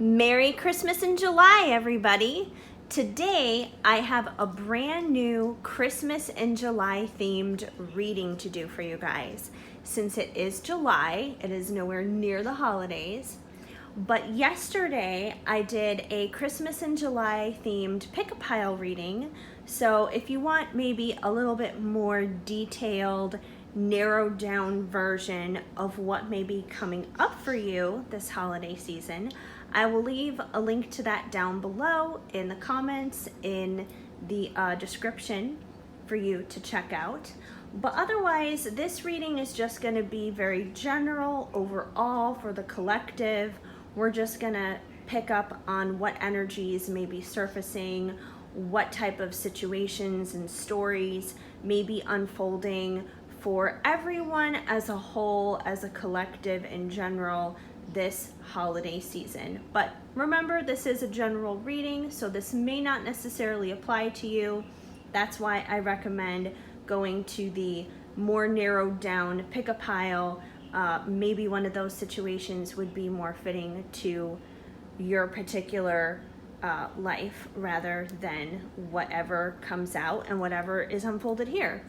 Merry Christmas in July, everybody. Today, I have a brand new Christmas in July themed reading to do for you guys. Since it is July, it is nowhere near the holidays. But yesterday, I did a Christmas in July themed pick-a-pile reading. So if you want maybe a little bit more detailed, narrowed down version of what may be coming up for you this holiday season, I will leave a link to that down below in the comments, in the description for you to check out. But otherwise, this reading is just going to be very general overall for the collective. We're just going to pick up on what energies may be surfacing, what type of situations and stories may be unfolding for everyone as a whole, as a collective in general, this holiday season. But remember, this is a general reading, so this may not necessarily apply to you. That's why I recommend going to the more narrowed down pick-a-pile. Maybe one of those situations would be more fitting to your particular life rather than whatever comes out and whatever is unfolded here.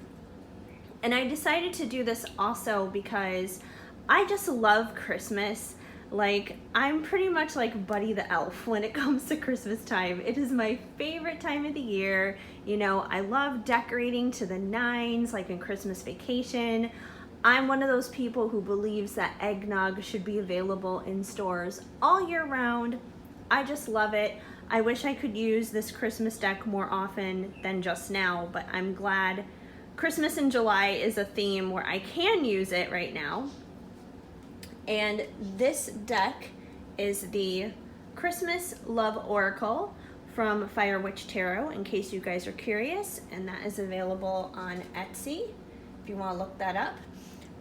And I decided to do this also because I just love Christmas. Like, I'm pretty much like Buddy the Elf when it comes to Christmas time. It is my favorite time of the year. You know, I love decorating to the nines, like in Christmas Vacation. I'm one of those people who believes that eggnog should be available in stores all year round. I just love it. I wish I could use this Christmas deck more often than just now, but I'm glad Christmas in July is a theme where I can use it right now. And this deck is the Christmas Love Oracle from Fire Witch Tarot, in case you guys are curious, and that is available on Etsy if you want to look that up.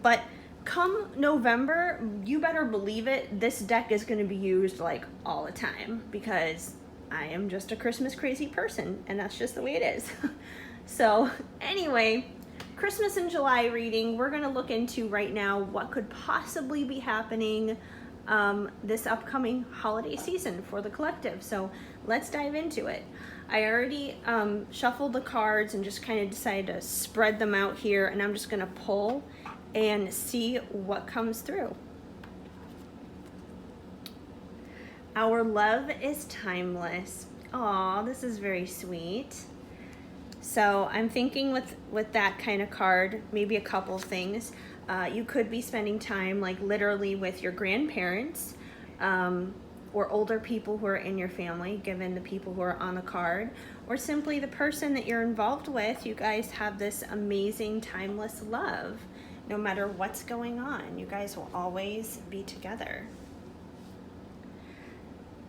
But come November, you better believe it, this deck is going to be used like all the time because I am just a Christmas crazy person, and that's just the way it is. So anyway, Christmas in July reading, we're going to look into right now what could possibly be happening this upcoming holiday season for the collective. So let's dive into it. I already shuffled the cards and just kind of decided to spread them out here, and I'm just going to pull and see what comes through. Our love is timeless. Aw, this is very sweet. So I'm thinking with that kind of card, maybe a couple things. You could be spending time like literally with your grandparents or older people who are in your family, given the people who are on the card, or simply the person that you're involved with. You guys have this amazing timeless love. No matter what's going on, you guys will always be together.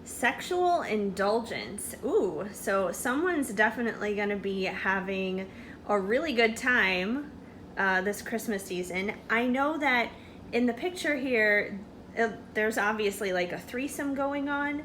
Sexual indulgence. Ooh, so someone's definitely going to be having a really good time this Christmas season. I know that in the picture here, there's obviously like a threesome going on.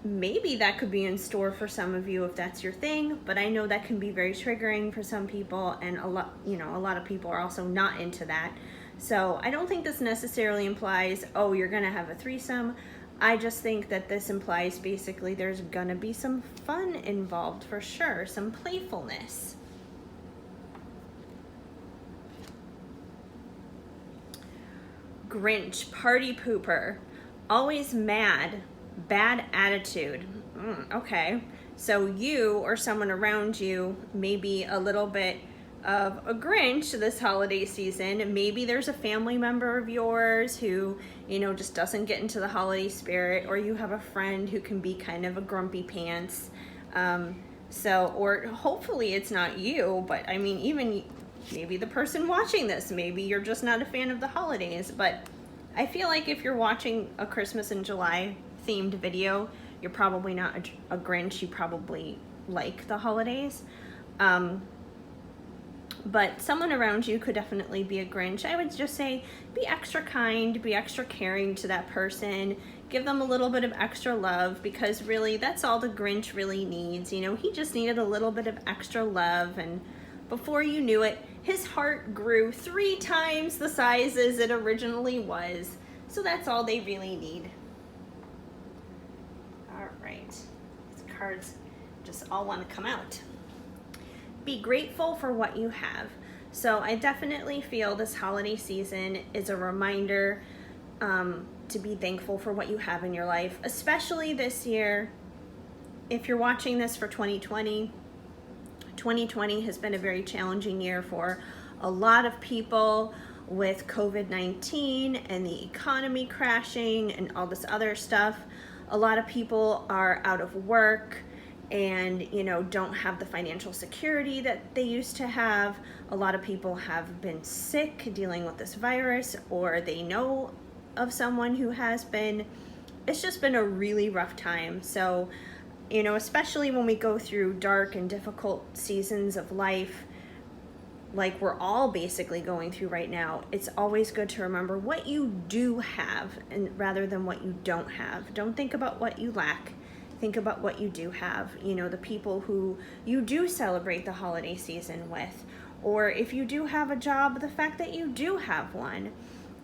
Maybe that could be in store for some of you if that's your thing, but I know that can be very triggering for some people, and a lot of people are also not into that. So I don't think this necessarily implies, oh, you're gonna have a threesome. I just think that this implies basically there's gonna be some fun involved for sure, some playfulness. Grinch, party pooper, always mad, bad attitude. Okay, so you or someone around you may be a little bit of a Grinch this holiday season. Maybe there's a family member of yours who, you know, just doesn't get into the holiday spirit, or you have a friend who can be kind of a grumpy pants. Or hopefully it's not you, but I mean, even maybe the person watching this, maybe you're just not a fan of the holidays. But I feel like if you're watching a Christmas in July themed video, you're probably not a Grinch. You probably like the holidays. But someone around you could definitely be a Grinch. I would just say be extra kind, be extra caring to that person. Give them a little bit of extra love, because really that's all the Grinch really needs. You know, he just needed a little bit of extra love, and before you knew it, his heart grew 3 times the size as it originally was. So that's all they really need. right. These cards just all want to come out. Be grateful for what you have. So I definitely feel this holiday season is a reminder to be thankful for what you have in your life, especially this year. If you're watching this for 2020, 2020 has been a very challenging year for a lot of people with COVID-19 and the economy crashing and all this other stuff. A lot of people are out of work and don't have the financial security that they used to have. A lot of people have been sick dealing with this virus, or they know of someone who has been. It's just been a really rough time. So especially when we go through dark and difficult seasons of life, like we're all basically going through right now, it's always good to remember what you do have, and rather than what you don't have. Don't think about what you lack. Think about what you do have. The people who you do celebrate the holiday season with, or if you do have a job, the fact that you do have one,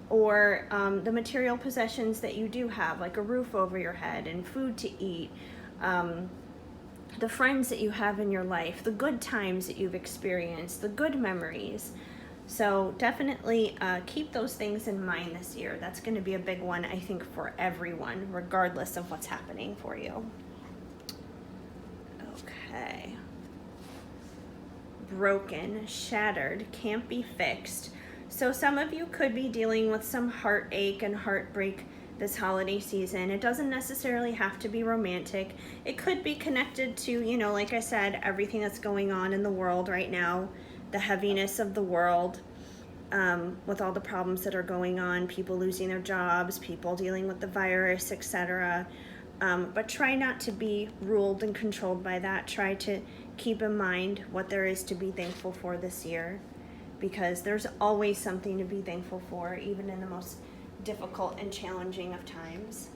or the material possessions that you do have, like a roof over your head and food to eat, the friends that you have in your life, the good times that you've experienced, the good memories. So definitely keep those things in mind this year. That's going to be a big one, I think, for everyone, regardless of what's happening for you. Okay. Broken, shattered, can't be fixed. So some of you could be dealing with some heartache and heartbreak this holiday season. It doesn't necessarily have to be romantic. It could be connected to, like I said, everything that's going on in the world right now, the heaviness of the world, with all the problems that are going on, people losing their jobs, people dealing with the virus, etc. But try not to be ruled and controlled by that. Try to keep in mind what there is to be thankful for this year, because there's always something to be thankful for, even in the most difficult and challenging of times.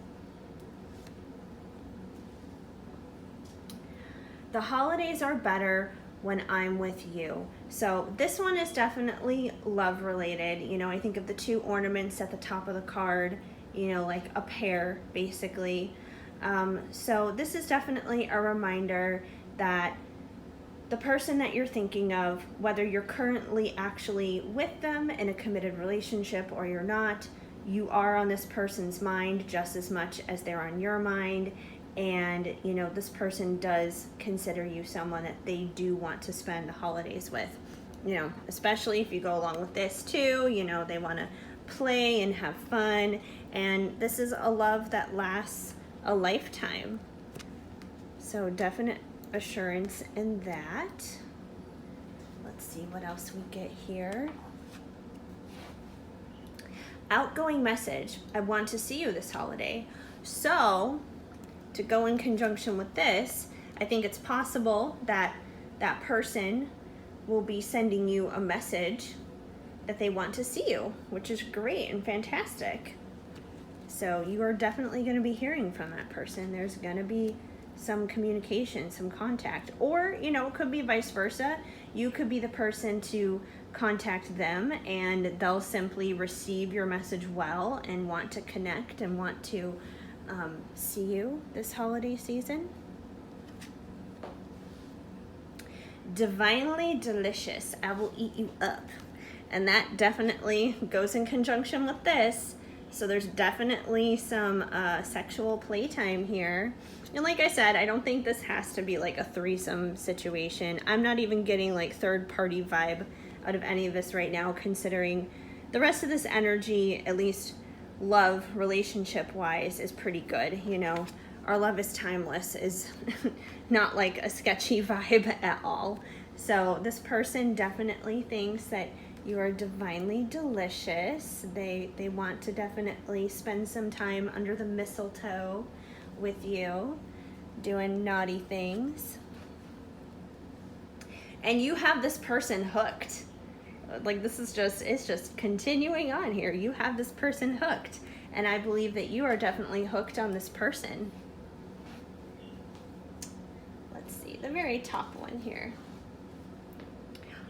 The holidays are better when I'm with you. So this one is definitely love related. I think of the two ornaments at the top of the card, like a pair basically. So this is definitely a reminder that the person that you're thinking of, whether you're currently actually with them in a committed relationship or you're not, you are on this person's mind just as much as they're on your mind. And this person does consider you someone that they do want to spend the holidays with, especially if you go along with this too. They want to play and have fun, and this is a love that lasts a lifetime. So definite assurance in that. Let's see what else we get here. Outgoing message: I want to see you this holiday. So to go in conjunction with this, I think it's possible that that person will be sending you a message that they want to see you, which is great and fantastic. So you are definitely going to be hearing from that person. There's going to be some communication, some contact, or it could be vice versa. You could be the person to contact them, and they'll simply receive your message well and want to connect and want to see you this holiday season. Divinely delicious, I will eat you up. And that definitely goes in conjunction with this. So there's definitely some sexual playtime here. And like I said, I don't think this has to be like a threesome situation. I'm not even getting like third party vibe out of any of this right now, considering the rest of this energy, at least love relationship wise, is pretty good. Our love is timeless is not like a sketchy vibe at all. So this person definitely thinks that you are divinely delicious. They want to definitely spend some time under the mistletoe with you, doing naughty things. And you have this person hooked. Like it's just continuing on here. You have this person hooked. And I believe that you are definitely hooked on this person. Let's see, the very top one here.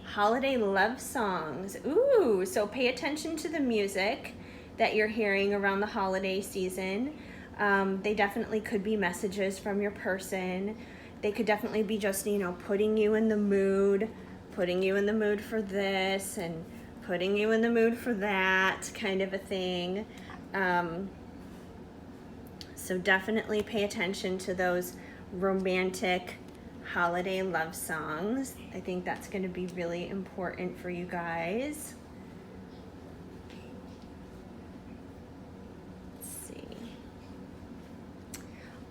Holiday love songs. Ooh, so pay attention to the music that you're hearing around the holiday season. They definitely could be messages from your person. They could definitely be just, putting you in the mood for this and putting you in the mood for that kind of a thing. So definitely pay attention to those romantic holiday love songs. I think that's going to be really important for you guys. Let's see.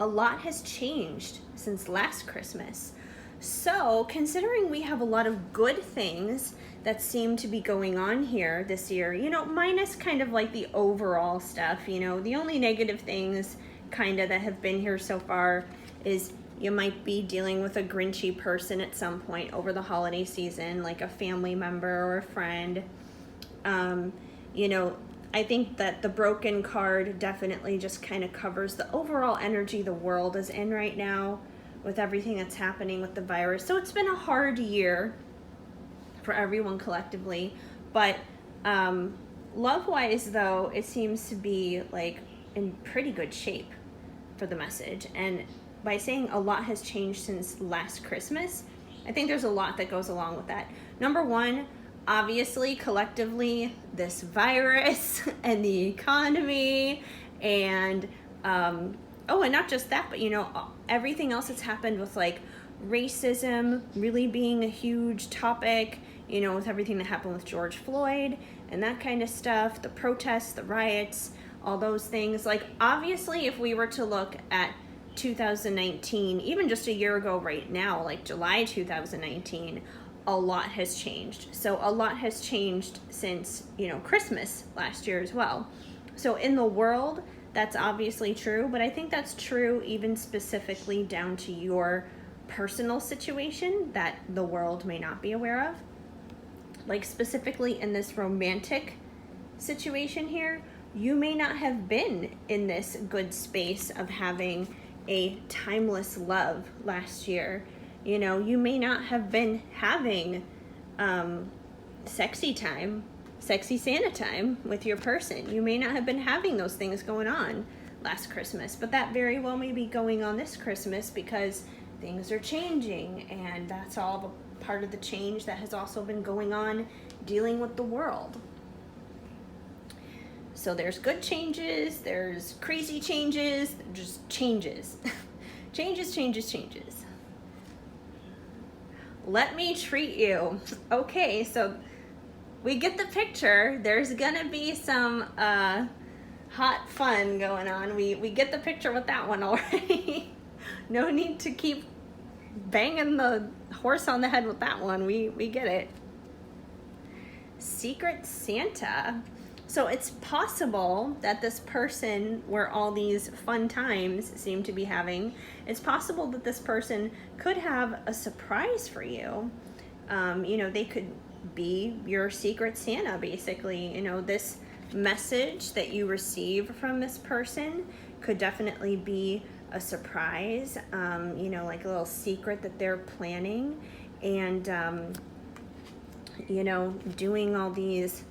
A lot has changed since last Christmas. So, considering we have a lot of good things that seem to be going on here this year, minus kind of like the overall stuff, the only negative things kind of that have been here so far is you might be dealing with a grinchy person at some point over the holiday season, like a family member or a friend. I think that the broken card definitely just kind of covers the overall energy the world is in right now with everything that's happening with the virus. So it's been a hard year for everyone collectively, but love-wise though, it seems to be like in pretty good shape for the message. And by saying a lot has changed since last Christmas, I think there's a lot that goes along with that. Number one, obviously collectively this virus and the economy and and not just that, but everything else that's happened with like racism really being a huge topic, with everything that happened with George Floyd and that kind of stuff, the protests, the riots, all those things. Like obviously if we were to look at 2019, even just a year ago right now, like July 2019, a lot has changed. So a lot has changed since, Christmas last year as well. So in the world, that's obviously true, but I think that's true even specifically down to your personal situation that the world may not be aware of. Like specifically in this romantic situation here, you may not have been in this good space of having a timeless love last year. You may not have been having sexy Santa time with your person. You may not have been having those things going on last Christmas, but that very well may be going on this Christmas because things are changing, and that's all part of the change that has also been going on dealing with the world. So there's good changes, there's crazy changes, just changes. Changes. Let me treat you. Okay, so we get the picture. There's gonna be some hot fun going on. We get the picture with that one already. No need to keep banging the horse on the head with that one. We get it. Secret Santa. So it's possible that this person where all these fun times seem to be having, it's possible that this person could have a surprise for you. They could be your Secret Santa, basically. This message that you receive from this person could definitely be a surprise, like a little secret that they're planning, and, doing all these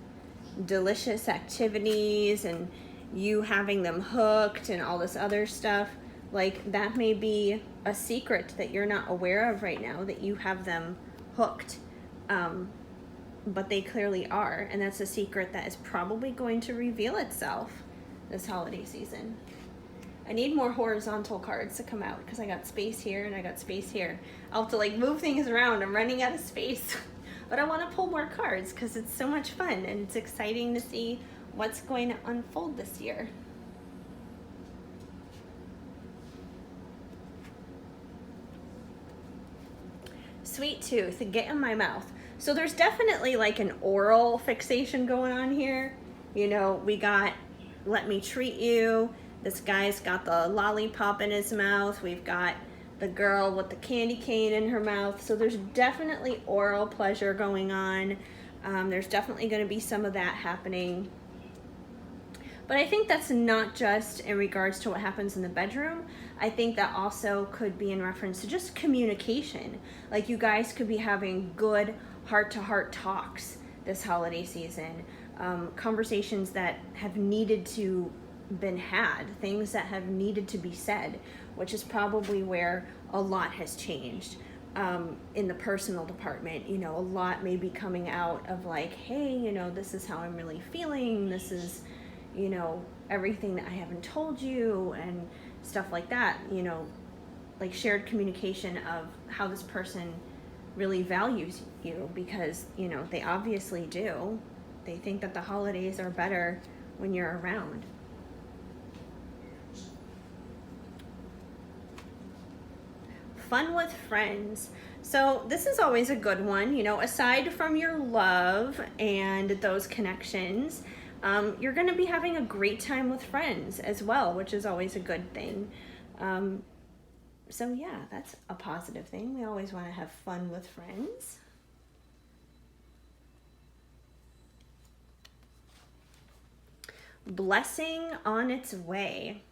delicious activities and you having them hooked and all this other stuff. Like that may be a secret that you're not aware of right now, that you have them hooked, but they clearly are, and that's a secret that is probably going to reveal itself this holiday season. I need more horizontal cards to come out because I got space here and I got space here. I'll have to move things around. I'm running out of space. But I want to pull more cards because it's so much fun and it's exciting to see what's going to unfold this year. Sweet tooth, get in my mouth. So there's definitely like an oral fixation going on here. We got let me treat you. This guy's got the lollipop in his mouth. We've got the girl with the candy cane in her mouth. So there's definitely oral pleasure going on. There's definitely going to be some of that happening. But I think that's not just in regards to what happens in the bedroom. I think that also could be in reference to just communication. Like you guys could be having good heart-to-heart talks this holiday season. Conversations that have needed to been had, things that have needed to be said, which is probably where a lot has changed. In the personal department, you know, a lot may be coming out of like, hey, you know, this is how I'm really feeling. This is, you know, everything that I haven't told you and stuff like that, you know, like shared communication of how this person really values you, because, you know, they obviously do. They think that the holidays are better when you're around. Fun with friends. So this is always a good one, you know, aside from your love and those connections, you're going to be having a great time with friends as well, which is always a good thing. So yeah, that's a positive thing. We always want to have fun with friends. Blessing on its way.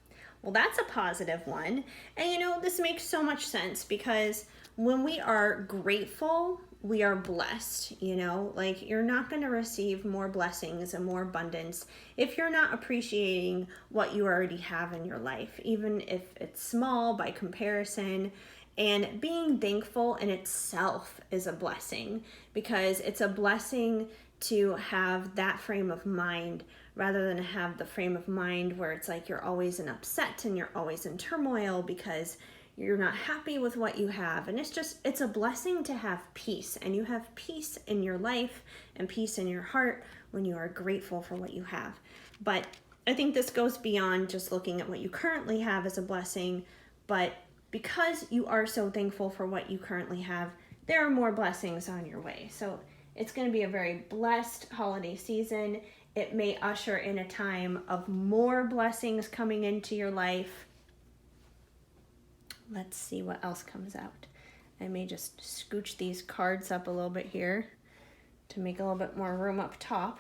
Well, that's a positive one. And you know, this makes so much sense because when we are grateful, we are blessed, you know, like you're not going to receive more blessings and more abundance if you're not appreciating what you already have in your life, even if it's small by comparison. And being thankful in itself is a blessing, because it's a blessing to have that frame of mind rather than have the frame of mind where it's like you're always in upset and you're always in turmoil because you're not happy with what you have. And it's a blessing to have peace, and you have peace in your life and peace in your heart when you are grateful for what you have. But I think this goes beyond just looking at what you currently have as a blessing, but because you are so thankful for what you currently have, there are more blessings on your way. So it's going to be a very blessed holiday season. It may usher in a time of more blessings coming into your life. Let's see what else comes out. I may just scooch these cards up a little bit here to make a little bit more room up top.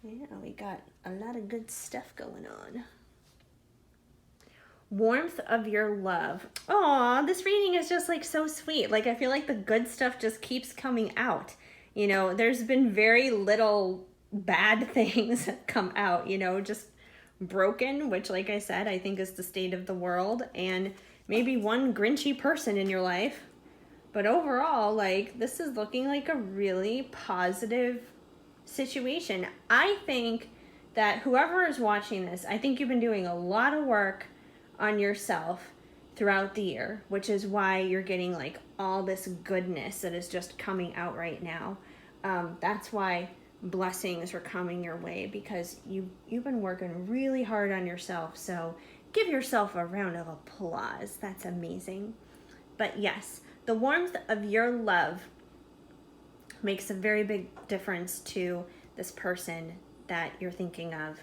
Yeah, we got a lot of good stuff going on. Warmth of your love. Aw, this reading is just like so sweet. Like I feel like the good stuff just keeps coming out. You know, there's been very little bad things that come out, you know, just broken, which like I said, I think is the state of the world, and maybe one grinchy person in your life. But overall, like this is looking like a really positive situation. I think that whoever is watching this, I think you've been doing a lot of work on yourself throughout the year, which is why you're getting like all this goodness that is just coming out right now. That's why blessings are coming your way, because you've been working really hard on yourself. So give yourself a round of applause. That's amazing. But yes, the warmth of your love makes a very big difference to this person that you're thinking of,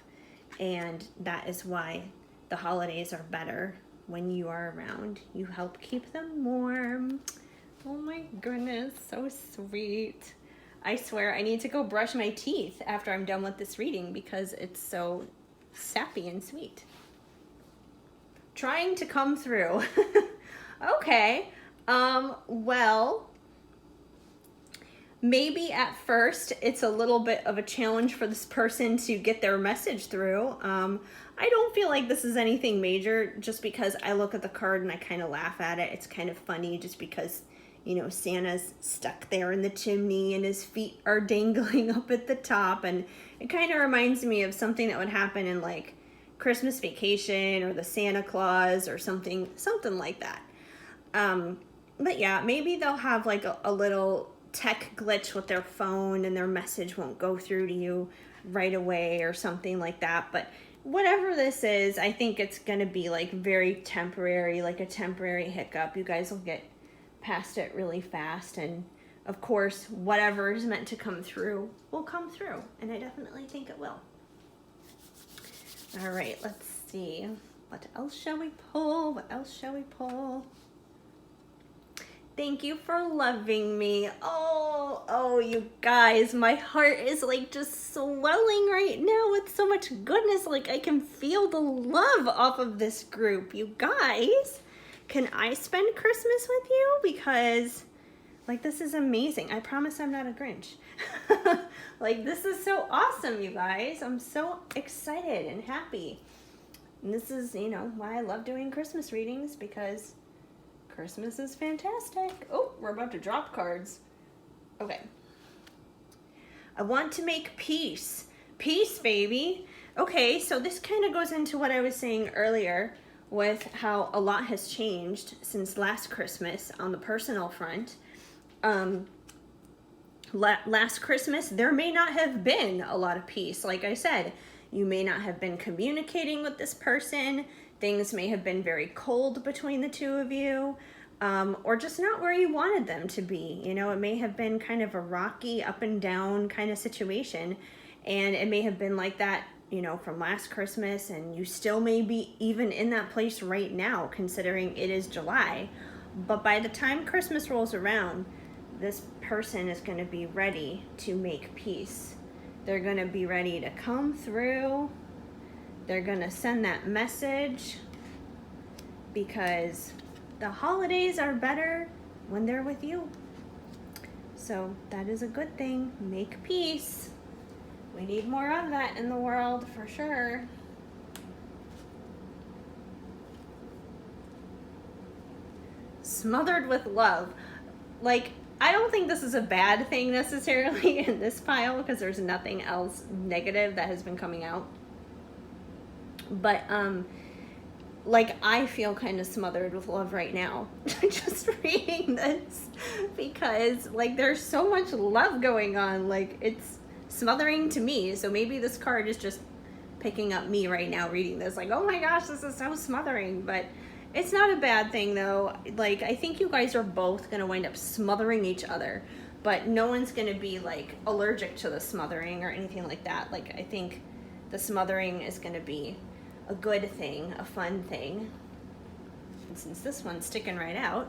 and that is why the holidays are better when you are around. You help keep them warm. Oh my goodness, so sweet. I swear I need to go brush my teeth after I'm done with this reading because it's so sappy and sweet. Trying to come through. Okay. Well, maybe at first it's a little bit of a challenge for this person to get their message through. I don't feel like this is anything major, just because I look at the card and I kind of laugh at it. It's kind of funny just because, you know, Santa's stuck there in the chimney and his feet are dangling up at the top. And it kind of reminds me of something that would happen in like Christmas Vacation or the Santa Claus or something like that. But yeah, maybe they'll have like a little tech glitch with their phone and their message won't go through to you right away or something like that. But whatever this is, I think it's going to be like very temporary, like a temporary hiccup. You guys will get past it really fast. And of course, whatever is meant to come through will come through. And I definitely think it will. All right, let's see. What else shall we pull? What else shall we pull? Thank you for loving me. Oh, you guys, my heart is like just swelling right now with so much goodness. Like I can feel the love off of this group. You guys, can I spend Christmas with you? Because like this is amazing. I promise I'm not a Grinch. Like, this is so awesome, you guys. I'm so excited and happy. And this is, you know, why I love doing Christmas readings, because Christmas is fantastic. Oh, we're about to drop cards. Okay. I want to make peace. Peace, baby. Okay, so this kind of goes into what I was saying earlier with how a lot has changed since last Christmas on the personal front. Last Christmas, there may not have been a lot of peace. Like I said, you may not have been communicating with this person. Things may have been very cold between the two of you, or just not where you wanted them to be. You know, it may have been kind of a rocky up and down kind of situation, and it may have been like that, you know, from last Christmas, and you still may be even in that place right now, considering it is July. But by the time Christmas rolls around, this person is going to be ready to make peace. They're going to be ready to come through. They're going to send that message, because the holidays are better when they're with you. So that is a good thing. Make peace. We need more of that in the world, for sure. Smothered with love. Like, I don't think this is a bad thing necessarily in this pile, because there's nothing else negative that has been coming out. But, like, I feel kind of smothered with love right now just reading this, because, like, there's so much love going on. Like, it's smothering to me. So maybe this card is just picking up me right now reading this. Like, oh my gosh, this is so smothering. But it's not a bad thing, though. Like, I think you guys are both going to wind up smothering each other, but no one's going to be, like, allergic to the smothering or anything like that. Like, I think the smothering is going to be a good thing, a fun thing. And since this one's sticking right out,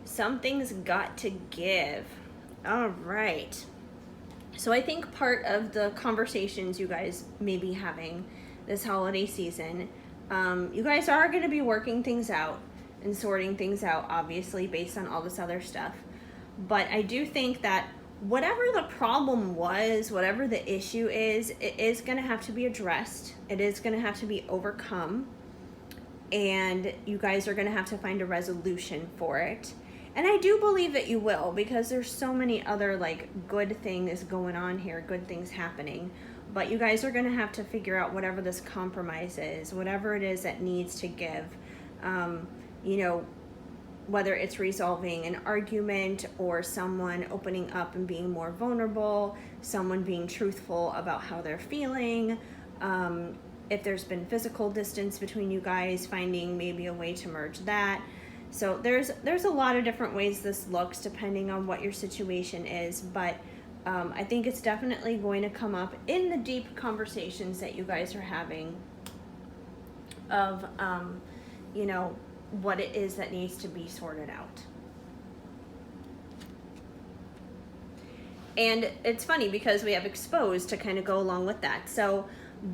something's got to give. All right. So I think part of the conversations you guys may be having this holiday season, you guys are going to be working things out and sorting things out, obviously, based on all this other stuff. But I do think that whatever the problem was, whatever the issue is, it is going to have to be addressed. It is going to have to be overcome. And you guys are going to have to find a resolution for it. And I do believe that you will, because there's so many other, like, good things going on here, good things happening. But you guys are going to have to figure out whatever this compromise is, whatever it is that needs to give. You know, whether it's resolving an argument or someone opening up and being more vulnerable, someone being truthful about how they're feeling. If there's been physical distance between you guys, finding maybe a way to merge that. So there's a lot of different ways this looks depending on what your situation is, but I think it's definitely going to come up in the deep conversations that you guys are having of, you know, what it is that needs to be sorted out. And it's funny because we have exposed to kind of go along with that. So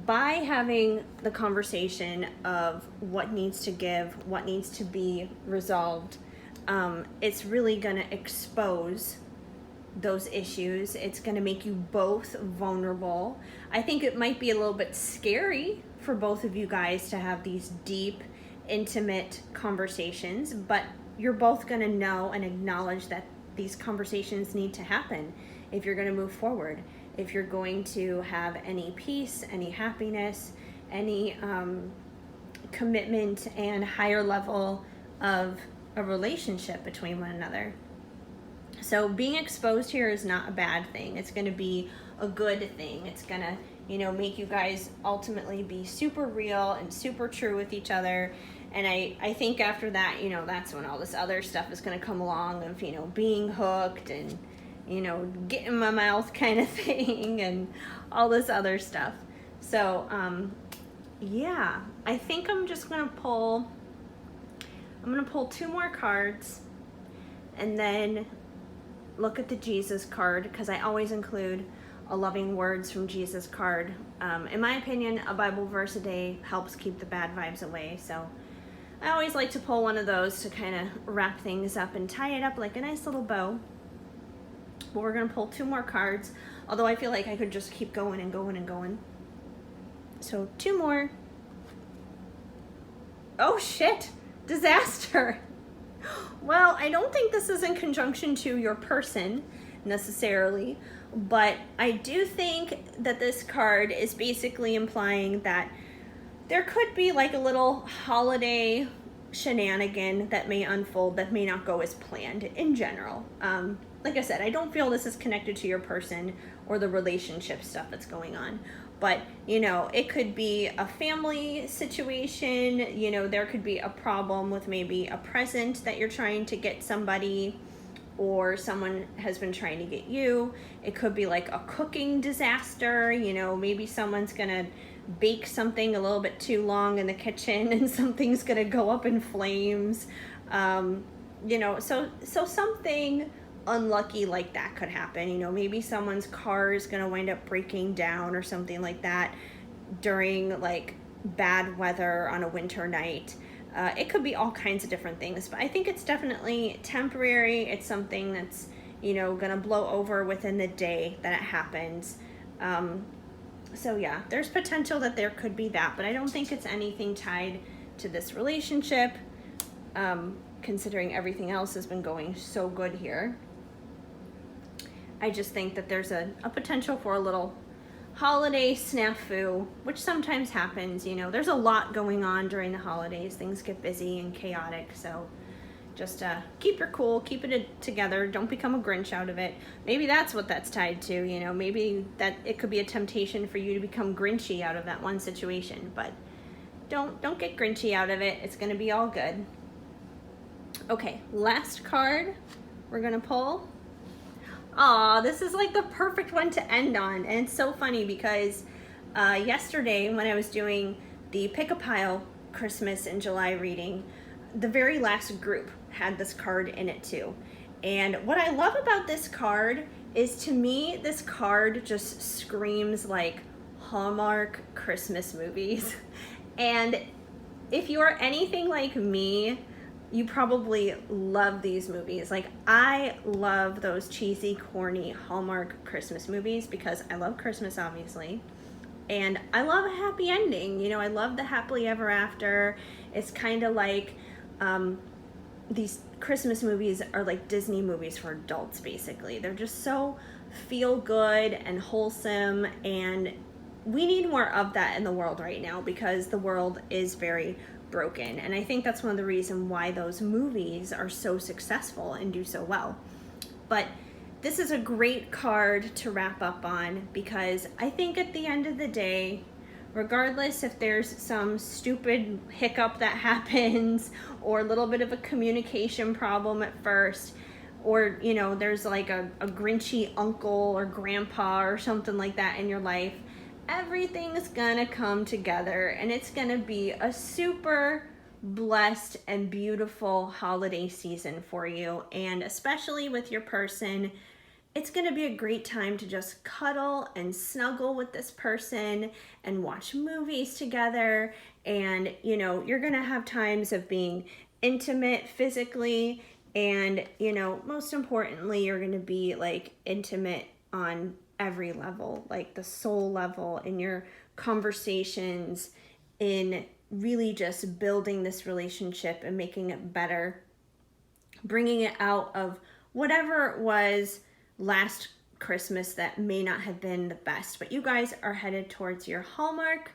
by having the conversation of what needs to give, what needs to be resolved, it's really going to expose those issues. It's going to make you both vulnerable. I think it might be a little bit scary for both of you guys to have these deep, intimate conversations, but you're both going to know and acknowledge that these conversations need to happen if you're going to move forward, if you're going to have any peace, any happiness, any commitment and higher level of a relationship between one another. So being exposed here is not a bad thing. It's going to be a good thing. It's going to, you know, make you guys ultimately be super real and super true with each other. And I think after that, you know, that's when all this other stuff is going to come along of, you know, being hooked and, you know, get in my mouth kind of thing and all this other stuff. So, yeah, I think I'm just going to pull 2 more cards and then look at the Jesus card, because I always include a loving words from Jesus card. In my opinion, a Bible verse a day helps keep the bad vibes away. So I always like to pull one of those to kind of wrap things up and tie it up like a nice little bow. But we're gonna pull 2 more cards, although I feel like I could just keep going and going and going. So 2 more. Oh shit, disaster. Well, I don't think this is in conjunction to your person necessarily, but I do think that this card is basically implying that there could be like a little holiday shenanigan that may unfold that may not go as planned in general. Like I said, I don't feel this is connected to your person or the relationship stuff that's going on. But, you know, it could be a family situation, you know, there could be a problem with maybe a present that you're trying to get somebody, or someone has been trying to get you. It could be like a cooking disaster, you know, maybe someone's gonna bake something a little bit too long in the kitchen and something's gonna go up in flames. You know, so something unlucky like that could happen. You know, maybe someone's car is going to wind up breaking down or something like that during like bad weather on a winter night. It could be all kinds of different things, but I think it's definitely temporary. It's something that's, you know, going to blow over within the day that it happens. So yeah, there's potential that there could be that, but I don't think it's anything tied to this relationship, considering everything else has been going so good here. I just think that there's a potential for a little holiday snafu, which sometimes happens. You know, there's a lot going on during the holidays. Things get busy and chaotic, so just keep your cool, keep it together. Don't become a Grinch out of it. Maybe that's what that's tied to, you know. Maybe that it could be a temptation for you to become Grinchy out of that one situation, but don't get Grinchy out of it. It's going to be all good. Okay, last card we're going to pull. Aw, this is like the perfect one to end on. And it's so funny because yesterday when I was doing the Pick a Pile Christmas in July reading, the very last group had this card in it too. And what I love about this card is, to me, this card just screams like Hallmark Christmas movies. And if you are anything like me, you probably love these movies. Like, I love those cheesy, corny Hallmark Christmas movies because I love Christmas, obviously. And I love a happy ending. You know, I love the happily ever after. It's kind of like these Christmas movies are like Disney movies for adults, basically. They're just so feel good and wholesome, and we need more of that in the world right now because the world is very broken. And I think that's one of the reasons why those movies are so successful and do so well. But this is a great card to wrap up on because I think at the end of the day, regardless if there's some stupid hiccup that happens or a little bit of a communication problem at first, or, you know, there's like a Grinchy uncle or grandpa or something like that in your life, everything's gonna come together and it's gonna be a super blessed and beautiful holiday season for you. And especially with your person, it's gonna be a great time to just cuddle and snuggle with this person and watch movies together. And, you know, you're gonna have times of being intimate physically, and, you know, most importantly, you're gonna be like intimate on every level, like the soul level, in your conversations, in really just building this relationship and making it better, bringing it out of whatever it was last Christmas that may not have been the best. But you guys are headed towards your Hallmark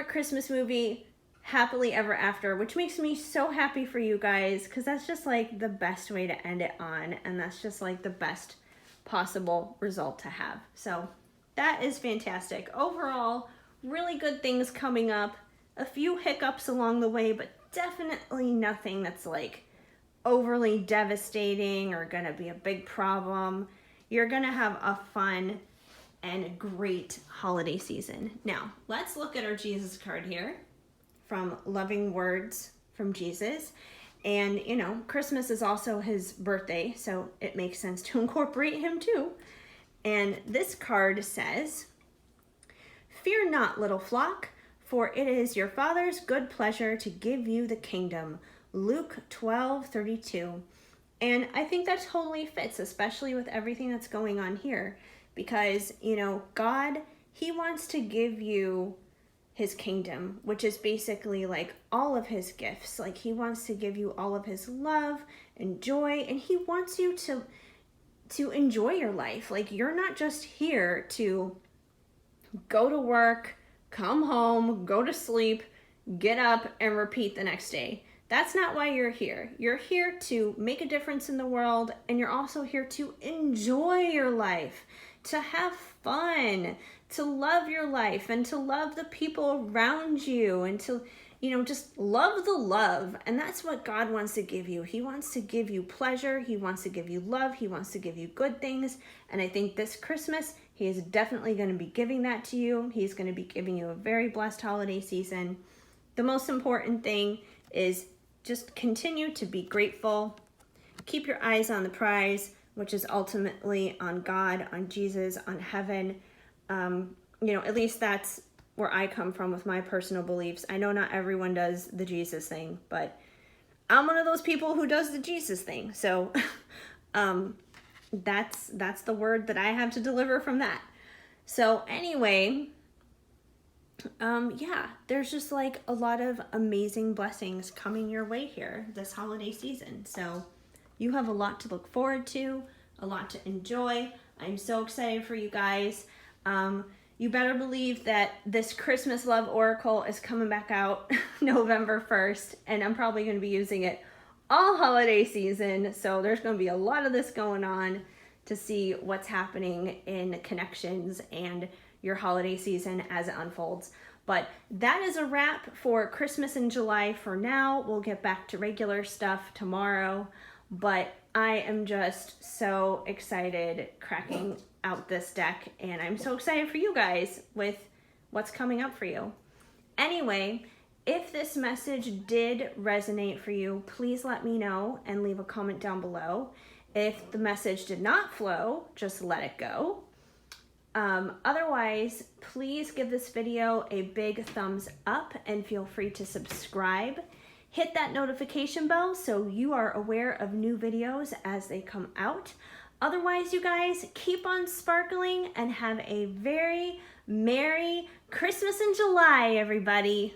Christmas movie, happily ever after, which makes me so happy for you guys because that's just like the best way to end it on, and that's just like the best possible result to have. So that is fantastic. Overall, really good things coming up. A few hiccups along the way, but definitely nothing that's like overly devastating or gonna be a big problem. You're gonna have a fun and great holiday season. Now, let's look at our Jesus card here from Loving Words from Jesus. And, you know, Christmas is also his birthday, so it makes sense to incorporate him too. And this card says, "Fear not, little flock, for it is your Father's good pleasure to give you the kingdom." Luke 12:32. And I think that totally fits, especially with everything that's going on here. Because, you know, God, He wants to give you His kingdom, which is basically like all of His gifts. Like He wants to give you all of His love and joy, and He wants you to enjoy your life. Like you're not just here to go to work, come home, go to sleep, get up, and repeat the next day. That's not why you're here. You're here to make a difference in the world, and you're also here to enjoy your life, to have fun, to love your life, and to love the people around you, and to, you know, just love the love. And that's what God wants to give you. He wants to give you pleasure. He wants to give you love. He wants to give you good things. And I think this Christmas, He is definitely going to be giving that to you. He's going to be giving you a very blessed holiday season. The most important thing is just continue to be grateful. Keep your eyes on the prize, which is ultimately on God, on Jesus, on heaven. You know, at least that's where I come from with my personal beliefs. I know not everyone does the Jesus thing, but I'm one of those people who does the Jesus thing. So that's the word that I have to deliver from that. So anyway, yeah, there's just like a lot of amazing blessings coming your way here this holiday season. So you have a lot to look forward to, a lot to enjoy. I'm so excited for you guys. You better believe that this Christmas Love Oracle is coming back out November 1st, and I'm probably going to be using it all holiday season. So there's going to be a lot of this going on to see what's happening in connections and your holiday season as it unfolds. But that is a wrap for Christmas in July for now. We'll get back to regular stuff tomorrow, but I am just so excited cracking out this deck, and I'm so excited for you guys with what's coming up for you. Anyway, if this message did resonate for you, please let me know and leave a comment down below. If the message did not flow, just let it go. Otherwise, please give this video a big thumbs up and feel free to subscribe. Hit that notification bell so you are aware of new videos as they come out. Otherwise, you guys, keep on sparkling and have a very Merry Christmas in July, everybody.